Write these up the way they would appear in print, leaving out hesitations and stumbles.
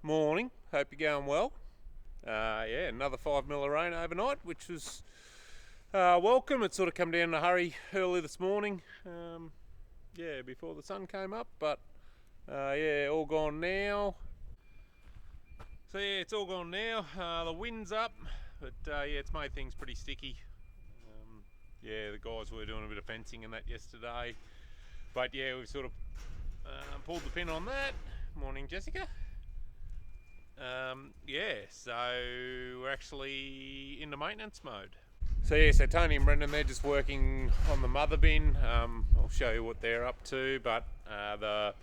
Morning. Hope you're going well. Yeah, another 5 mil of rain overnight, which was welcome. It sort of come down in a hurry early this morning. Yeah, before the sun came up, but yeah, all gone now. So yeah, it's all gone now. The wind's up, but yeah, it's made things pretty sticky. Yeah, the guys were doing a bit of fencing and that yesterday, but yeah, we've sort of pulled the pin on that. Morning, Jessica. Yeah, so we're actually into maintenance mode. So yeah, so Tony and Brendan, they're just working on the mother bin. I'll show you what they're up to, but the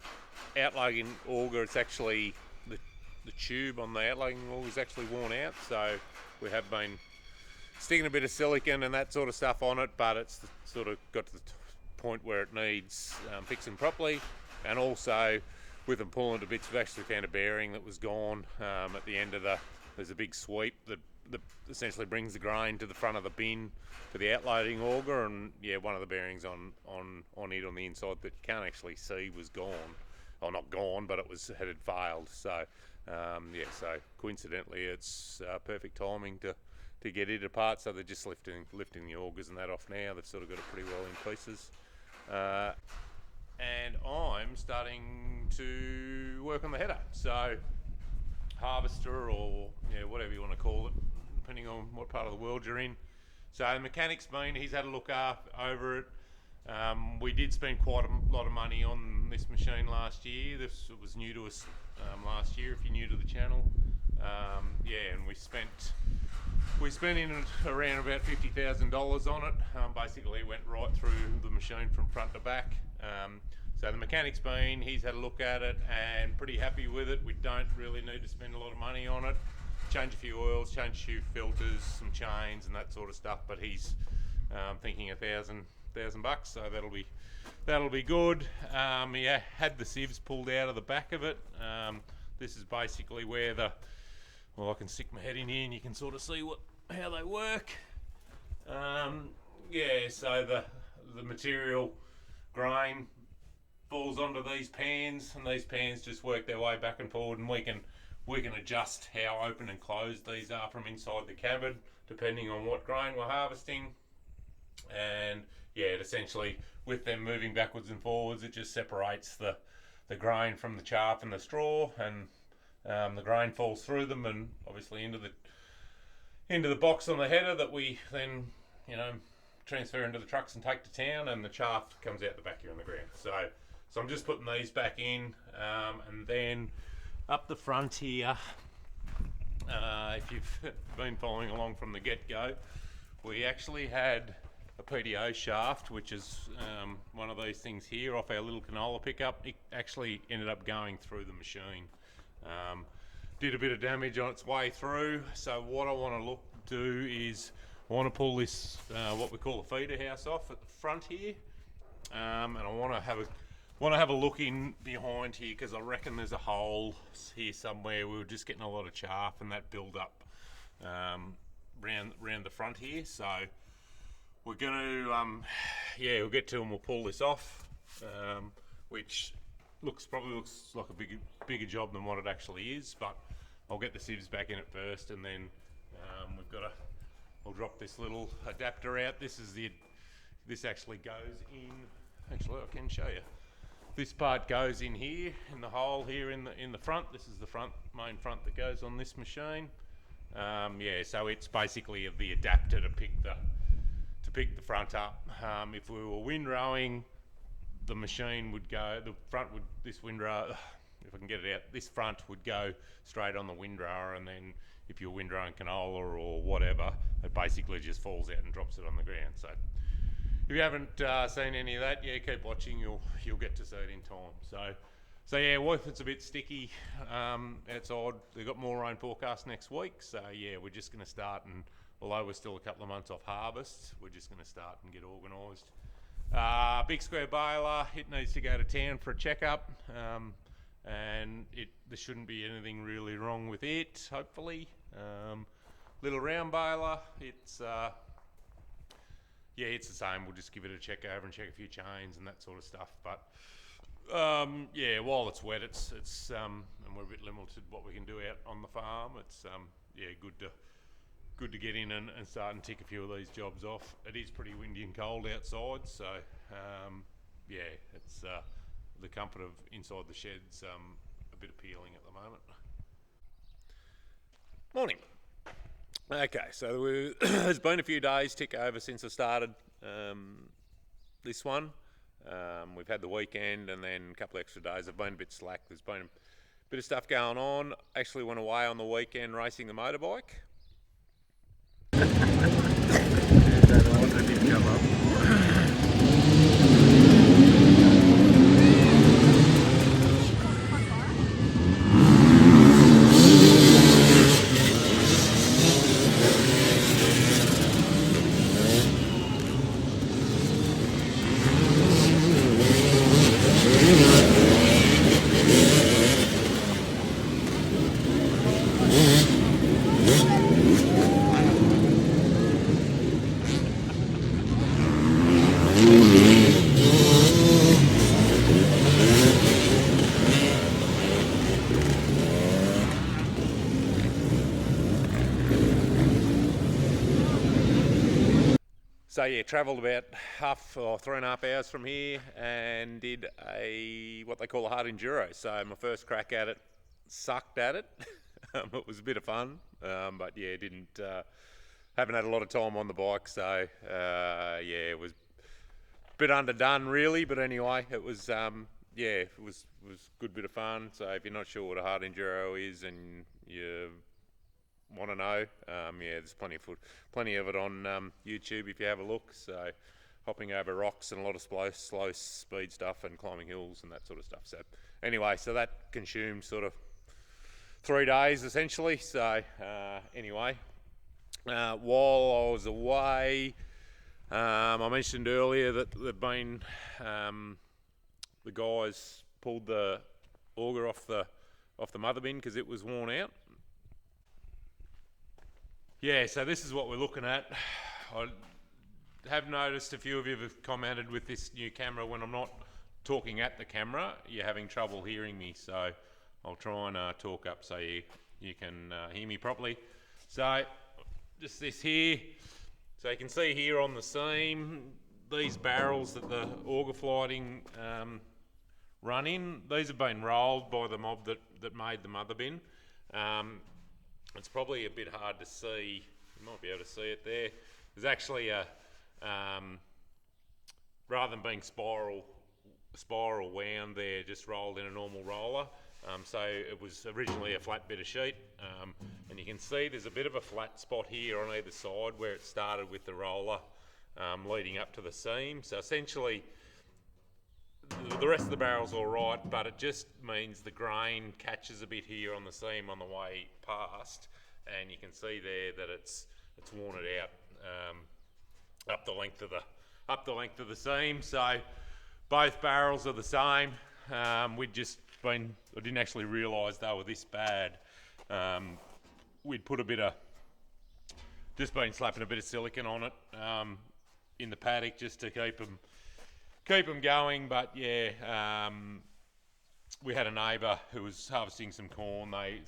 outlugging auger, it's actually, the tube on the outlugging auger is actually worn out, so we have been sticking a bit of silicone and that sort of stuff on it, but it's sort of got to the point where it needs fixing properly. And also with them pulling to bits, we've actually found a bearing that was gone at the end of there's a big sweep that essentially brings the grain to the front of the bin for the outloading auger, and yeah, one of the bearings on it on the inside that you can't actually see was gone, or not gone, but it had failed. So yeah, so coincidentally it's perfect timing to get it apart. So they're just lifting the augers and that off now. They've sort of got it pretty well in pieces. And I'm starting to work on the header. So harvester, or yeah, whatever you want to call it, depending on what part of the world you're in. So the mechanic's been, he's had a look over it. We did spend quite a lot of money on this machine last year. This was new to us last year, if you're new to the channel. Yeah, and we spent in around about $50,000 on it. Basically went right through the machine from front to back. So the mechanic's been, he's had a look at it and pretty happy with it. We don't really need to spend a lot of money on it. Change a few oils, change a few filters, some chains and that sort of stuff, but he's thinking $1,000, so that'll be good. He had the sieves pulled out of the back of it. This is basically where I can stick my head in here and you can sort of see how they work. Yeah, so the material grain falls onto these pans, and these pans just work their way back and forward, and we can adjust how open and closed these are from inside the cupboard depending on what grain we're harvesting. And yeah, it essentially, with them moving backwards and forwards, it just separates the grain from the chaff and the straw, and the grain falls through them and obviously into the box on the header that we then transfer into the trucks and take to town, and the chaff comes out the back here on the ground. So I'm just putting these back in, and then up the front here, if you've been following along from the get-go, we actually had a PDO shaft, which is one of these things here off our little canola pickup. It actually ended up going through the machine. Did a bit of damage on its way through. So what I want to do is I want to pull this what we call a feeder house off at the front here, and I want to have a look in behind here, because I reckon there's a hole here somewhere. We were just getting a lot of chaff and that build up round the front here. So we're going to yeah, we'll get to and we'll pull this off, which probably looks like a bigger job than what it actually is, but I'll get the sieves back in it first, and then I'll drop this little adapter out. This actually goes in. Actually, I can show you. This part goes in here, in the hole here in the front. This is the main front that goes on this machine. Yeah, so it's basically the adapter to pick the front up. If we were windrowing, the machine would go, this windrow, if I can get it out, this front would go straight on the windrower, and then if you're windrowing canola or whatever, it basically just falls out and drops it on the ground. So if you haven't seen any of that, yeah, keep watching, you'll get to see it in time. So yeah, it's a bit sticky outside. They've got more rain forecast next week, so yeah, we're just going to start, and although we're still a couple of months off harvest, we're just going to start and get organised. Big square baler, it needs to go to town for a checkup, and there shouldn't be anything really wrong with it, hopefully. Little round baler, it's yeah, it's the same. We'll just give it a check over and check a few chains and that sort of stuff. But Yeah, while it's wet, it's and we're a bit limited what we can do out on the farm. It's yeah, good to get in and start and tick a few of these jobs off. It is pretty windy and cold outside, so yeah, it's the comfort of inside the shed's a bit appealing at the moment. Morning. Okay, so there's been a few days tick over since I started this one. We've had the weekend and then a couple of extra days. I've been a bit slack. There's been a bit of stuff going on. Actually went away on the weekend racing the motorbike. That didn't come up. So yeah, travelled about 3.5 hours from here and did what they call a hard enduro. So my first crack at it, sucked at it. It was a bit of fun, but yeah, haven't had a lot of time on the bike, so yeah, it was a bit underdone really. But anyway, it was yeah, it was a good bit of fun. So if you're not sure what a hard enduro is and you want to know, yeah, there's plenty of it on YouTube if you have a look. So hopping over rocks and a lot of slow speed stuff and climbing hills and that sort of stuff. So anyway, so that consumed sort of 3 days essentially. So anyway, while I was away, I mentioned earlier that the guys pulled the auger off the mother bin because it was worn out. Yeah, so this is what we're looking at. I have noticed a few of you have commented with this new camera when I'm not talking at the camera, you're having trouble hearing me, so I'll try and talk up so you can hear me properly. So just this here, so you can see here on the seam, these barrels that the auger flighting run in, these have been rolled by the mob that made the mother bin. It's probably a bit hard to see. You might be able to see it there. There's actually a, rather than being spiral wound there, just rolled in a normal roller. So it was originally a flat bit of sheet. And you can see there's a bit of a flat spot here on either side where it started with the roller leading up to the seam. So essentially, the rest of the barrel's all right, but it just means the grain catches a bit here on the seam on the way past, and you can see there that it's worn it out up the length of the seam. So both barrels are the same. I didn't actually realise they were this bad. We'd put just been slapping a bit of silicone on it in the paddock just to keep them going, but yeah, we had a neighbour who was harvesting some corn. They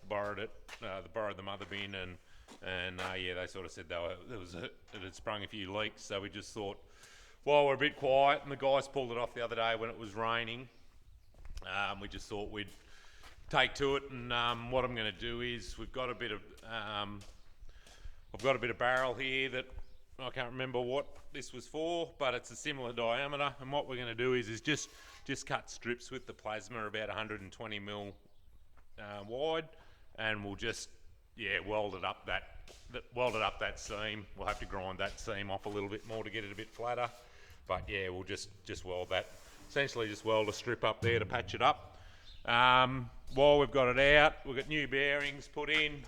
borrowed it, borrowed the mother bin, and yeah, they sort of said it had sprung a few leaks. So we just thought, while we're a bit quiet, and the guys pulled it off the other day when it was raining, we just thought we'd take to it. And what I'm going to do is I've got a bit of barrel here that I can't remember what this was for, but it's a similar diameter, and what we're going to do is just cut strips with the plasma about 120 mil wide, and we'll just weld it up that seam. We'll have to grind that seam off a little bit more to get it a bit flatter, but yeah, we'll just weld that. Essentially just weld a strip up there to patch it up. While we've got it out, we've got new bearings put in.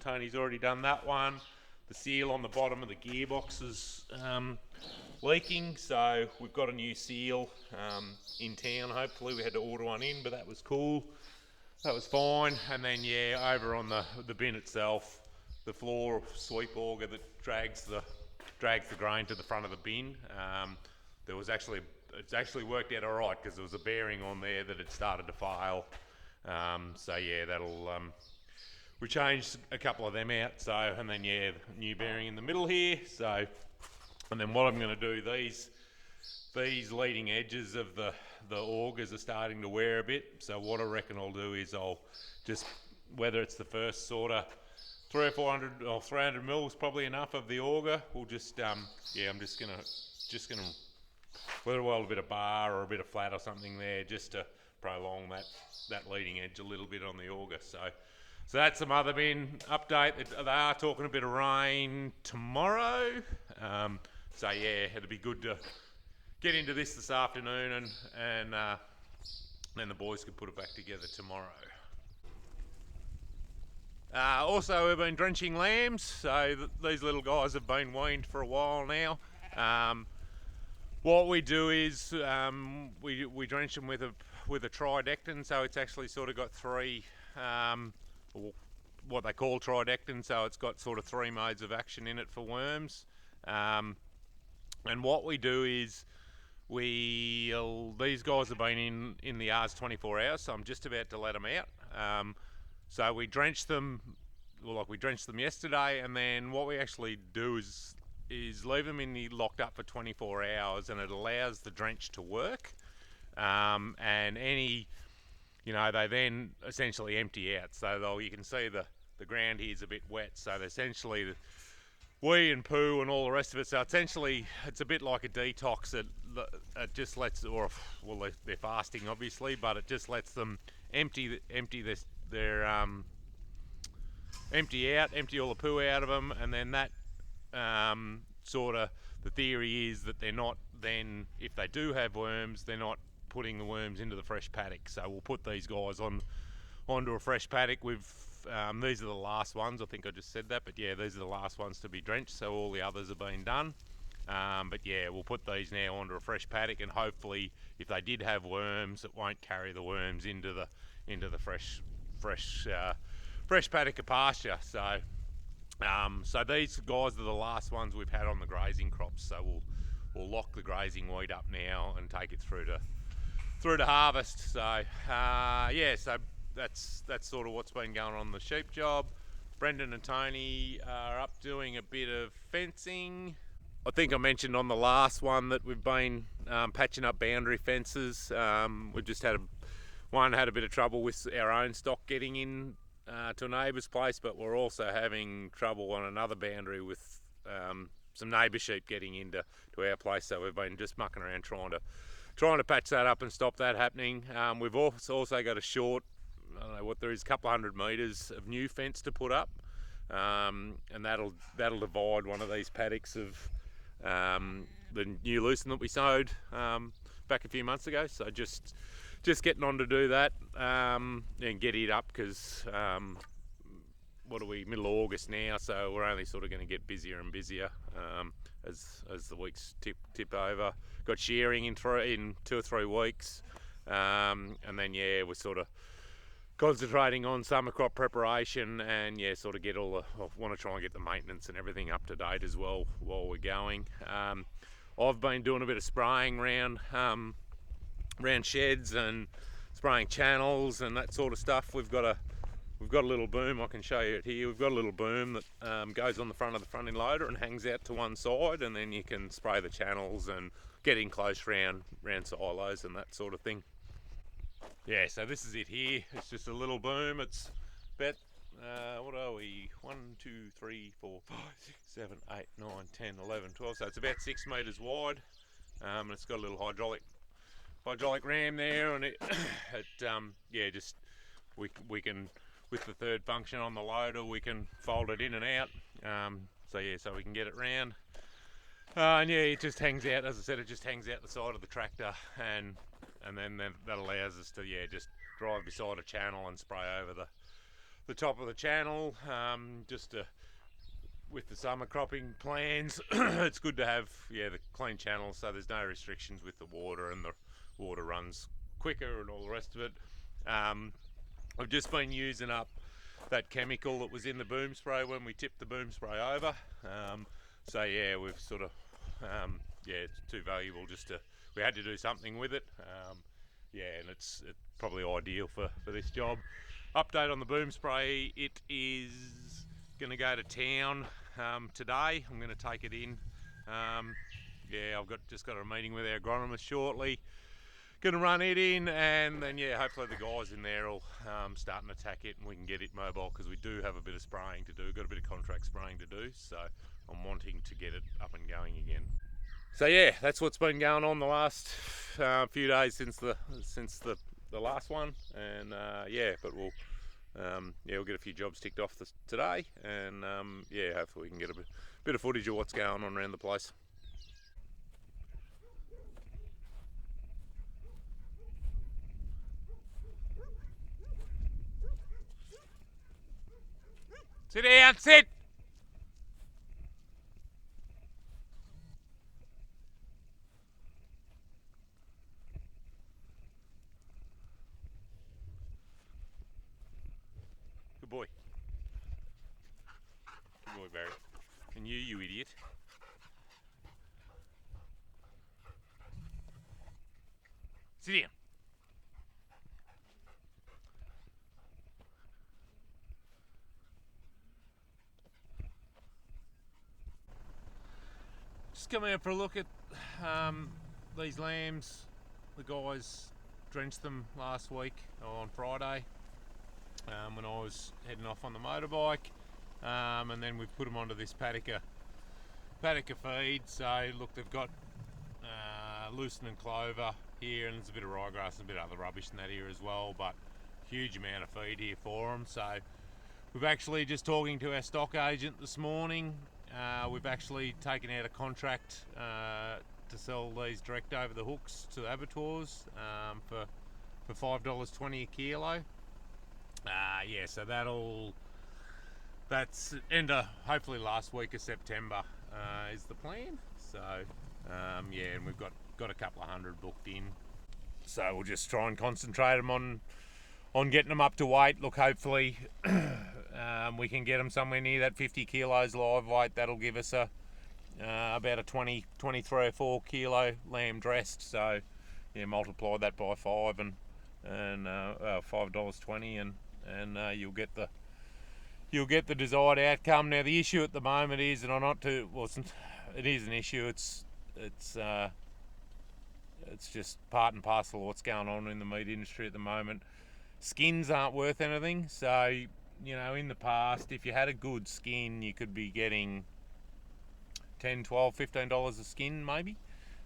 Tony's already done that one. The seal on the bottom of the gearbox is leaking, so we've got a new seal in town. Hopefully we had to order one in, but that was cool. That was fine. And then yeah, over on the bin itself, the floor sweep auger that drags the grain to the front of the bin. There was actually it's actually worked out all right because there was a bearing on there that had started to fail. So yeah, that'll we changed a couple of them out. So, and then yeah, new bearing in the middle here. So, and then what I'm going to do, these leading edges of the augers are starting to wear a bit. So what I reckon I'll do is I'll just, whether it's the first sort of 300 or 400 or 300 mils, probably enough of the auger. We'll just yeah, I'm just gonna weld a bit of bar or a bit of flat or something there, just to prolong that leading edge a little bit on the auger. So that's the mother bin update. They are talking a bit of rain tomorrow. So yeah, it'll be good to get into this afternoon, and then the boys could put it back together tomorrow. Also, we've been drenching lambs. So these little guys have been weaned for a while now. What we do is we drench them with a tridectin. So it's actually sort of got three, what they call tridectin. So it's got sort of three modes of action in it for worms. And what we do is these guys have been in the yards 24 hours. So I'm just about to let them out. So we drench them, like we drenched them yesterday, and then what we actually do is leave them locked up for 24 hours, and it allows the drench to work. And any, they then essentially empty out. So you can see the ground here is a bit wet. So essentially, wee and poo and all the rest of it. So essentially, it's a bit like a detox. It just lets, they're fasting obviously, but it just lets them empty all the poo out of them, and then that sort of, the theory is that they're not then, if they do have worms, they're not putting the worms into the fresh paddock. So we'll put these guys onto a fresh paddock. These are the last ones, I think I just said that, but yeah, these are the last ones to be drenched, so all the others have been done. But yeah, we'll put these now onto a fresh paddock, and hopefully if they did have worms, it won't carry the worms into the fresh paddock of pasture. So these guys are the last ones we've had on the grazing crops. So we'll lock the grazing wheat up now and take it through to harvest. So yeah, so that's sort of what's been going on the sheep job. Brendan and Tony are up doing a bit of fencing. I think I mentioned on the last one that we've been patching up boundary fences. We've just had a bit of trouble with our own stock getting in to a neighbour's place, but we're also having trouble on another boundary with some neighbour sheep getting into our place. So we've been just mucking around trying to patch that up and stop that happening. We've also got a short, I don't know what there is, a couple of 100 metres of new fence to put up, and that'll divide one of these paddocks of the new lucerne that we sowed back a few months ago. So just getting on to do that and get it up, because what are we, middle of August now, so we're only sort of going to get busier and busier as the weeks tip over. Got shearing in 2 or 3 weeks, and then yeah, we're sort of concentrating on summer crop preparation, and yeah, sort of want to try and get the maintenance and everything up to date as well while we're going. I've been doing a bit of spraying around sheds and spraying channels and that sort of stuff. We've got a little boom, I can show you it here. We've got a little boom that goes on the front of the front end loader and hangs out to one side, and then you can spray the channels and get in close round silos and that sort of thing. Yeah, so this is it here. It's just a little boom. It's about, what are we? 1, 2, 3, 4, 5, 6, 7, 8, 9, 10, 11, 12. So it's about 6 metres wide. And it's got a little hydraulic ram there, and we can, with the third function on the loader, we can fold it in and out. So we can get it round. And yeah, it just hangs out, as I said, it just hangs out the side of the tractor, and then that allows us to just drive beside a channel and spray over the top of the channel. With the summer cropping plans, it's good to have the clean channels, so there's no restrictions with the water, and the water runs quicker and all the rest of it. I've just been using up that chemical that was in the boom spray when we tipped the boom spray over. So yeah, we've sort of it's too valuable just to, we had to do something with it. Yeah, and it's probably ideal for this job. Update on the boom spray, it is going to go to town today. I'm going to take it in. Yeah, I've just got a meeting with our agronomist shortly. Going to run it in, and then yeah, hopefully the guys in there will start and attack it, and we can get it mobile, because we do have a bit of spraying to do. Got a bit of contract spraying to do, so I'm wanting to get it up and going again. So yeah, that's what's been going on the last few days since the last one, and yeah, but we'll get a few jobs ticked off today, and yeah, hopefully we can get a bit of footage of what's going on around the place. Sit down, sit! Good boy. Good boy, Barry. And you idiot. Sit down. Just come out for a look at these lambs. The guys drenched them last week on Friday when I was heading off on the motorbike, and then we've put them onto this paddock feed. So look, they've got lucerne and clover here, and there's a bit of ryegrass and a bit of other rubbish in that here as well, but huge amount of feed here for them. So we've actually, just talking to our stock agent this morning, we've actually taken out a contract to sell these direct over the hooks to abattoirs for $5.20 a kilo. Yeah, so that's end of hopefully last week of September is the plan. So yeah, and we've got a couple of hundred booked in. So we'll just try and concentrate them on getting them up to weight. Look, hopefully we can get them somewhere near that 50 kilos live weight. That'll give us about a 23 or 4 kilo lamb dressed. So yeah, multiply that by 5 and $5.20, and you'll get the desired outcome. Now the issue at the moment is, and it is an issue. It's just part and parcel of what's going on in the meat industry at the moment. Skins aren't worth anything. So, you know, in the past, if you had a good skin, you could be getting $10, $12, $15 a skin maybe.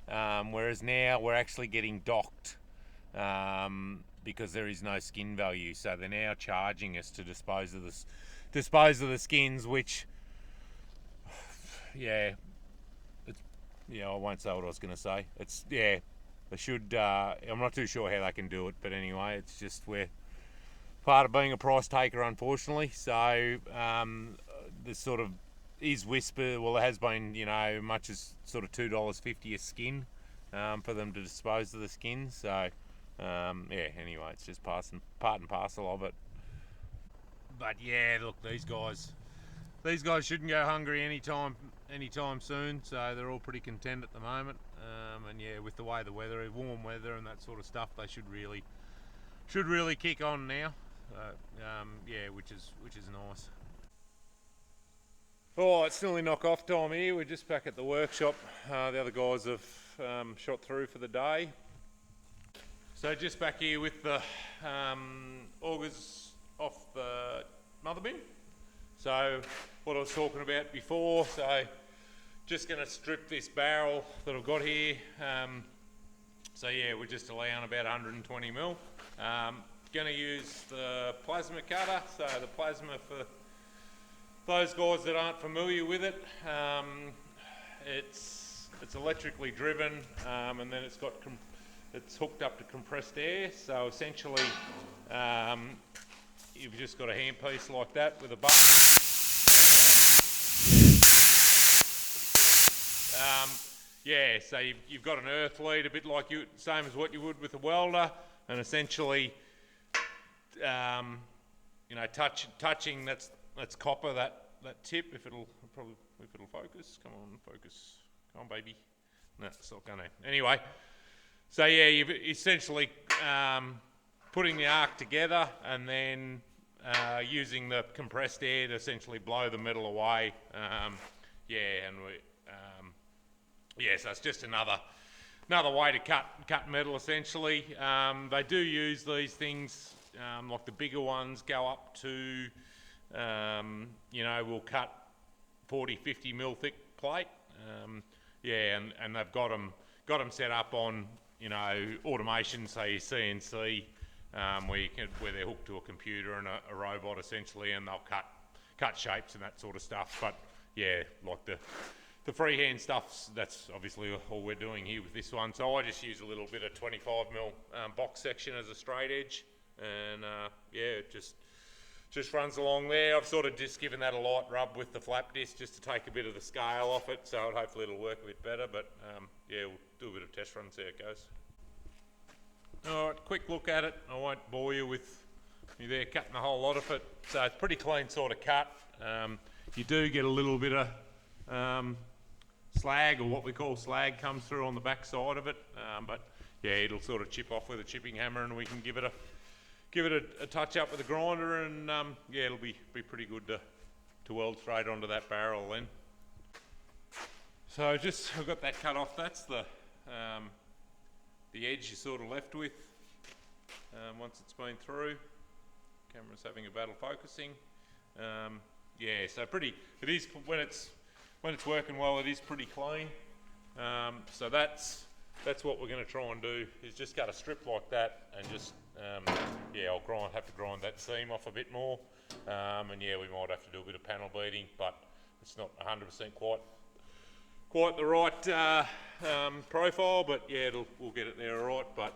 Whereas now we're actually getting docked because there is no skin value. So they're now charging us to dispose of the skins, which, yeah, I won't say what I was going to say. They should. I'm not too sure how they can do it, but anyway, it's just we're part of being a price taker, unfortunately. So this sort of is whisper. Well, there has been, much as sort of $2.50 a skin for them to dispose of the skins. So yeah. Anyway, it's just part and parcel of it. But yeah, look, these guys shouldn't go hungry anytime soon. So they're all pretty content at the moment. And yeah, with the way the weather is, warm weather and that sort of stuff, they should really kick on now. Yeah, which is nice. Oh, it's nearly knock off time here. We're just back at the workshop. The other guys have shot through for the day. So just back here with the augers off the mother bin. So what I was talking about before, so just going to strip this barrel that I've got here. So yeah, we're just allowing about 120 mil. Going to use the plasma cutter. So the plasma, for those guys that aren't familiar with it, it's electrically driven, and then it's hooked up to compressed air. So essentially, you've just got a handpiece like that with a button. Yeah, so you've got an earth lead, a bit like same as what you would with a welder, and essentially, touching that's copper, that tip. If it'll focus, come on, baby. No, it's not gonna. Anyway, So yeah, you've essentially putting the arc together and then using the compressed air to essentially blow the metal away. So it's just another way to cut metal essentially. They do use these things, like the bigger ones go up to, we'll cut 40-50 mil thick plate. And they've got them set up on, automation, say CNC, where they're hooked to a computer and a robot essentially, and they'll cut shapes and that sort of stuff. But yeah, like the freehand stuff, that's obviously all we're doing here with this one. So I just use a little bit of 25 mil box section as a straight edge, and it just runs along there. I've sort of just given that a light rub with the flap disc just to take a bit of the scale off it, so hopefully it'll work a bit better. But we'll do a bit of test run, see how it goes. Alright, quick look at it. I won't bore you with me there cutting a whole lot of it. So it's pretty clean sort of cut. You do get a little bit of slag, or what we call slag, comes through on the back side of it. But yeah, it'll sort of chip off with a chipping hammer, and we can give it a touch up with a grinder, and it'll be pretty good to weld straight onto that barrel then. So I've got that cut off. That's the edge you're sort of left with once it's been through. Camera's having a battle focusing. So it is, when it's working well, it is pretty clean. So that's what we're going to try and do, is just cut a strip like that, and just I'll have to grind that seam off a bit more, and we might have to do a bit of panel beating, but it's not 100% quite the right profile, but we'll get it there all right. But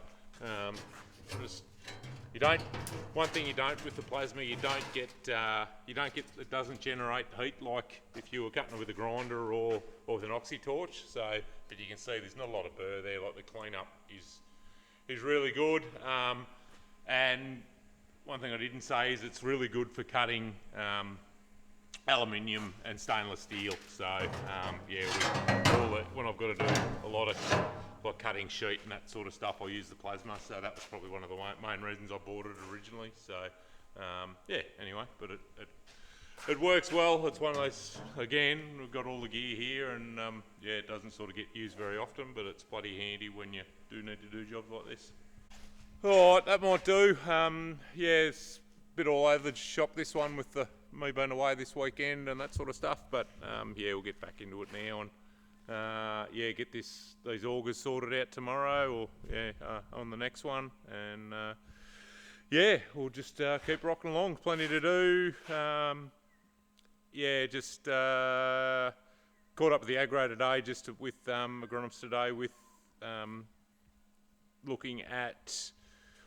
one thing you don't with the plasma, you don't get it doesn't generate heat like if you were cutting it with a grinder or with an oxy torch. So, but you can see there's not a lot of burr there. Like, the cleanup is really good. And one thing I didn't say is it's really good for cutting aluminium and stainless steel. So when I've got to do a lot of like cutting sheet and that sort of stuff, I use the plasma. So that was probably one of the main reasons I bought it originally. So anyway, but it works well. It's one of those, again, we've got all the gear here, and it doesn't sort of get used very often, but it's bloody handy when you do need to do jobs like this. Alright, that might do. It's a bit all over the shop, this one, with me being away this weekend and that sort of stuff, but we'll get back into it now and get these augers sorted out tomorrow, or on the next one, and we'll just keep rocking along. Plenty to do. Just caught up with the aggro today, just with agronomists today, with looking at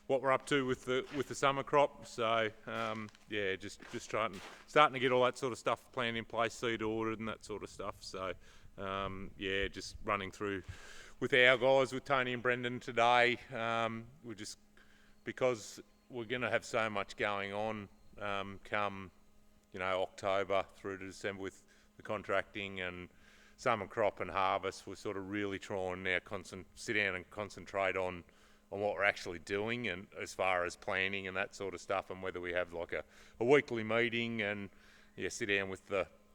what we're up to with the summer crop. So just starting to get all that sort of stuff planned in place, seed ordered and that sort of stuff. So just running through with our guys, with Tony and Brendan today. Because we're going to have so much going on come October through to December with the contracting and summer crop and harvest. We're sort of really trying now sit down and concentrate on what we're actually doing, and as far as planning and that sort of stuff, and whether we have like a weekly meeting and sit down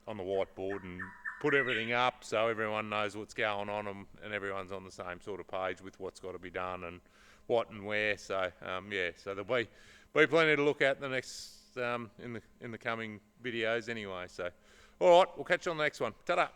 on the whiteboard and put everything up so everyone knows what's going on, and everyone's on the same sort of page with what's got to be done and what and where. So so there'll be plenty to look at the next in the coming videos anyway. So all right, we'll catch you on the next one. Ta-da.